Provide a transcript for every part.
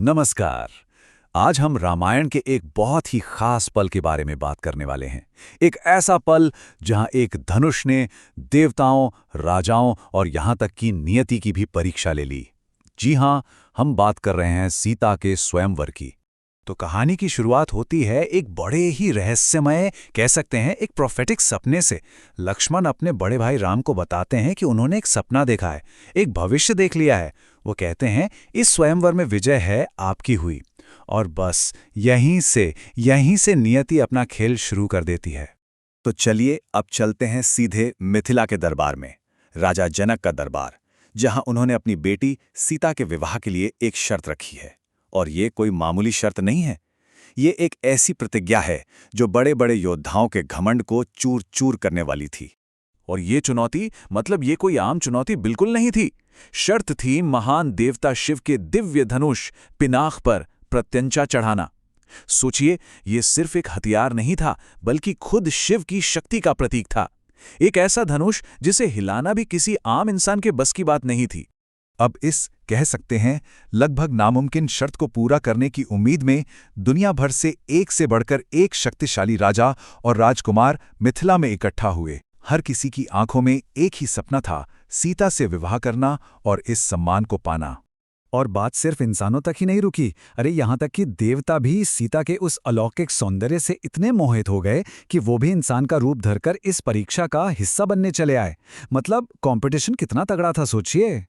नमस्कार। आज हम रामायण के एक बहुत ही खास पल के बारे में बात करने वाले हैं। एक ऐसा पल जहां एक धनुष ने देवताओं, राजाओं और यहां तक कि नियति की भी परीक्षा ले ली। जी हां, हम बात कर रहे हैं सीता के स्वयंवर की। तो कहानी की शुरुआत होती है एक बड़े ही रहस्यमय, कह सकते हैं एक प्रोफेटिक सपने से। लक्ष्मण अपने बड़े भाई राम को बताते हैं कि उन्होंने एक सपना देखा है, एक भविष्य देख लिया है। वो कहते हैं इस स्वयंवर में विजय है आपकी हुई। और बस यहीं से नियति अपना खेल शुरू कर देती है। तो चलिए अब चलते हैं सीधे मिथिला के दरबार में, राजा जनक का दरबार, जहां उन्होंने अपनी बेटी सीता के विवाह के लिए एक शर्त रखी है। और ये कोई मामूली शर्त नहीं है, ये एक ऐसी प्रतिज्ञा है जो बड़े बड़े योद्धाओं के घमंड को चूर चूर करने वाली थी। और ये चुनौती, मतलब ये कोई आम चुनौती बिल्कुल नहीं थी। शर्त थी महान देवता शिव के दिव्य धनुष पिनाक पर प्रत्यंचा चढ़ाना। सोचिए, ये सिर्फ एक हथियार नहीं था, बल्कि खुद शिव की शक्ति का प्रतीक था। एक ऐसा धनुष जिसे हिलाना भी किसी आम इंसान के बस की बात नहीं थी। अब इस, कह सकते हैं, लगभग नामुमकिन शर्त को पूरा करने की उम्मीद में दुनिया भर से बढ़कर एक शक्तिशाली राजा और राजकुमार मिथिला में इकट्ठा हुए। हर किसी की आंखों में एक ही सपना था, सीता से विवाह करना और इस सम्मान को पाना। और बात सिर्फ इंसानों तक ही नहीं रुकी। अरे यहाँ तक कि देवता भी सीता के उस अलौकिक सौंदर्य से इतने मोहित हो गए कि वो भी इंसान का रूप धरकर इस परीक्षा का हिस्सा बनने चले आए। मतलब कंपटीशन कितना तगड़ा था, सोचिए।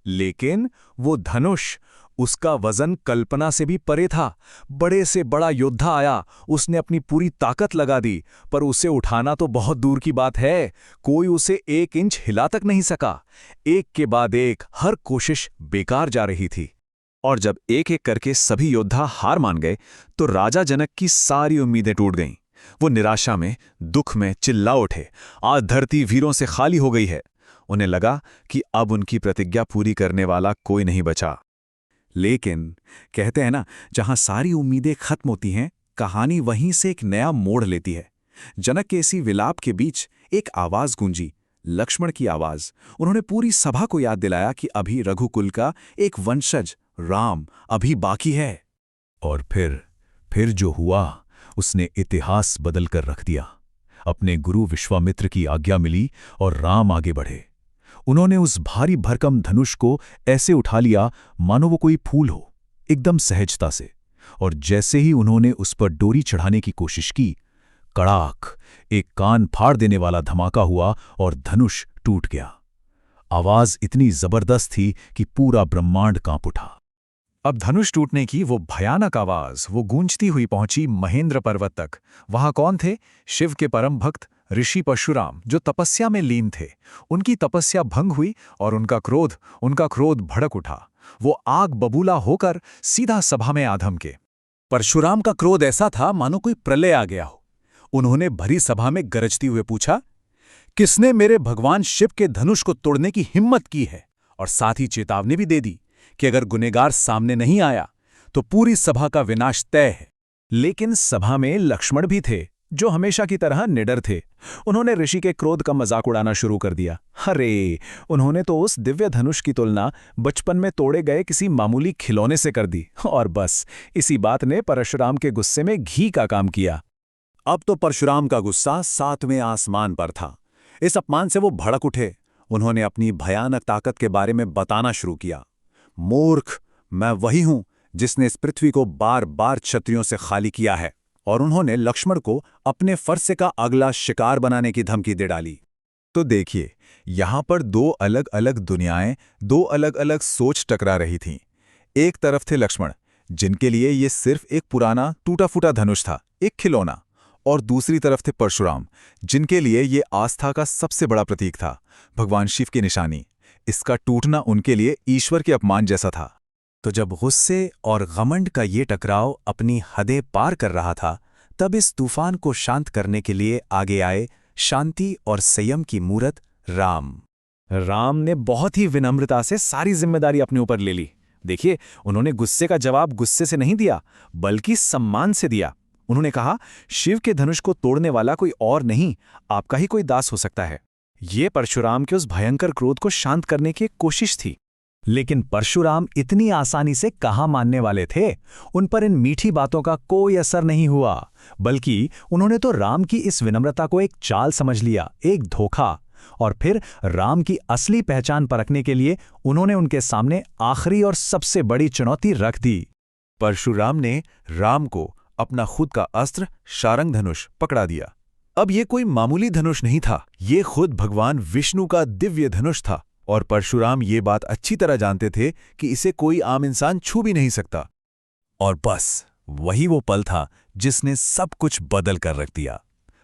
लेकिन वो धनुष, उसका वजन कल्पना से भी परे था। बड़े से बड़ा योद्धा आया, उसने अपनी पूरी ताकत लगा दी, पर उसे उठाना तो बहुत दूर की बात है। कोई उसे 1 इंच हिला तक नहीं सका। एक के बाद एक हर कोशिश बेकार जा रही थी। और जब एक एक करके सभी योद्धा हार मान गए, तो राजा जनक की सारी उम्मीदें टूट गईं। वो निराशा में, दुख में चिल्ला उठे, आज धरती वीरों से खाली हो गई है। उन्हें लगा कि अब उनकी प्रतिज्ञा पूरी करने वाला कोई नहीं बचा। लेकिन कहते हैं ना, जहां सारी उम्मीदें खत्म होती हैं, कहानी वहीं से एक नया मोड़ लेती है। जनक के इसी विलाप के बीच एक आवाज गूंजी, लक्ष्मण की आवाज। उन्होंने पूरी सभा को याद दिलाया कि अभी रघुकुल का एक वंशज राम अभी बाकी है। और फिर जो हुआ, उसने इतिहास बदल कर रख दिया। अपने गुरु विश्वामित्र की आज्ञा मिली और राम आगे बढ़े। उन्होंने उस भारी भरकम धनुष को ऐसे उठा लिया मानो वो कोई फूल हो, एकदम सहजता से। और जैसे ही उन्होंने उस पर डोरी चढ़ाने की कोशिश की, कड़ाक, एक कान फाड़ देने वाला धमाका हुआ और धनुष टूट गया। आवाज इतनी जबरदस्त थी कि पूरा ब्रह्मांड कांप उठा। अब धनुष टूटने की वो भयानक आवाज वो गूंजती हुई पहुंची महेंद्र पर्वत तक। वहां कौन थे? शिव के परम भक्त ऋषि परशुराम, जो तपस्या में लीन थे। उनकी तपस्या भंग हुई और उनका क्रोध भड़क उठा। वो आग बबूला होकर सीधा सभा में आधम के। परशुराम का क्रोध ऐसा था मानो कोई प्रलय आ गया हो। उन्होंने भरी सभा में गरजती हुए पूछा, किसने मेरे भगवान शिव के धनुष को तोड़ने की हिम्मत की है? और साथ ही चेतावनी भी दे दी कि अगर गुनहगार सामने नहीं आया तो पूरी सभा का विनाश तय है। लेकिन सभा में लक्ष्मण भी थे, जो हमेशा की तरह निडर थे। उन्होंने ऋषि के क्रोध का मजाक उड़ाना शुरू कर दिया। अरे, उन्होंने तो उस दिव्य धनुष की तुलना बचपन में तोड़े गए किसी मामूली खिलौने से कर दी। और बस इसी बात ने परशुराम के गुस्से में घी का काम किया। अब तो परशुराम का गुस्सा 7वें आसमान पर था। इस अपमान से वो भड़क उठे। उन्होंने अपनी भयानक ताकत के बारे में बताना शुरू किया। मूर्ख, मैं वही हूं जिसने इस पृथ्वी को बार बार क्षत्रियों से खाली किया है। और उन्होंने लक्ष्मण को अपने फरसे का अगला शिकार बनाने की धमकी दे डाली। तो देखिए, यहां पर 2 अलग अलग दुनियाएं, 2 अलग अलग सोच टकरा रही थीं। एक तरफ थे लक्ष्मण, जिनके लिए ये सिर्फ एक पुराना टूटा फूटा धनुष था, एक खिलौना। और दूसरी तरफ थे परशुराम, जिनके लिए ये आस्था का सबसे बड़ा प्रतीक था, भगवान शिव की निशानी। इसका टूटना उनके लिए ईश्वर के अपमान जैसा था। तो जब गुस्से और घमंड का ये टकराव अपनी हदें पार कर रहा था, तब इस तूफान को शांत करने के लिए आगे आए शांति और संयम की मूरत राम ने बहुत ही विनम्रता से सारी जिम्मेदारी अपने ऊपर ले ली। देखिए, उन्होंने गुस्से का जवाब गुस्से से नहीं दिया, बल्कि सम्मान से दिया। उन्होंने कहा, शिव के धनुष को तोड़ने वाला कोई और नहीं, आपका ही कोई दास हो सकता है। ये परशुराम के उस भयंकर क्रोध को शांत करने की एक कोशिश थी। लेकिन परशुराम इतनी आसानी से कहाँ मानने वाले थे। उन पर इन मीठी बातों का कोई असर नहीं हुआ, बल्कि उन्होंने तो राम की इस विनम्रता को एक चाल समझ लिया, एक धोखा। और फिर राम की असली पहचान परखने के लिए उन्होंने उनके सामने आखिरी और सबसे बड़ी चुनौती रख दी। परशुराम ने राम को अपना खुद का अस्त्र शारंग धनुष पकड़ा दिया। अब ये कोई मामूली धनुष नहीं था, ये खुद भगवान विष्णु का दिव्य धनुष था। और परशुराम ये बात अच्छी तरह जानते थे कि इसे कोई आम इंसान छू भी नहीं सकता। और बस वही वो पल था जिसने सब कुछ बदल कर रख दिया।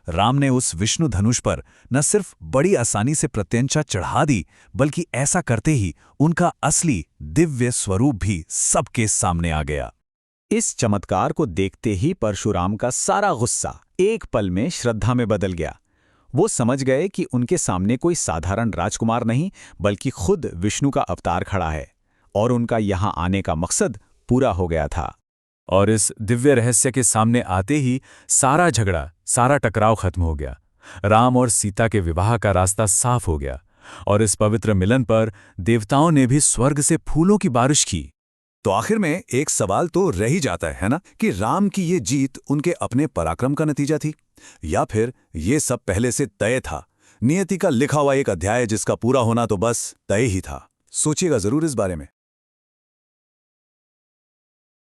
राम ने उस विष्णु धनुष पर न सिर्फ बड़ी आसानी से प्रत्यंचा चढ़ा दी, बल्कि ऐसा करते ही उनका असली दिव्य स्वरूप भी सबके सामने आ गया। इस चमत्कार को देखते ही परशुराम का सारा गुस्सा एक पल में श्रद्धा में बदल गया। वो समझ गए कि उनके सामने कोई साधारण राजकुमार नहीं, बल्कि खुद विष्णु का अवतार खड़ा है, और उनका यहाँ आने का मकसद पूरा हो गया था। और इस दिव्य रहस्य के सामने आते ही सारा झगड़ा, सारा टकराव खत्म हो गया। राम और सीता के विवाह का रास्ता साफ हो गया, और इस पवित्र मिलन पर देवताओं ने भी स्वर्ग से फूलों की बारिश की। तो आखिर में एक सवाल तो रह ही जाता है ना, कि राम की ये जीत उनके अपने पराक्रम का नतीजा थी, या फिर ये सब पहले से तय था, नियति का लिखा हुआ एक अध्याय जिसका पूरा होना तो बस तय ही था। सोचिएगा जरूर इस बारे में।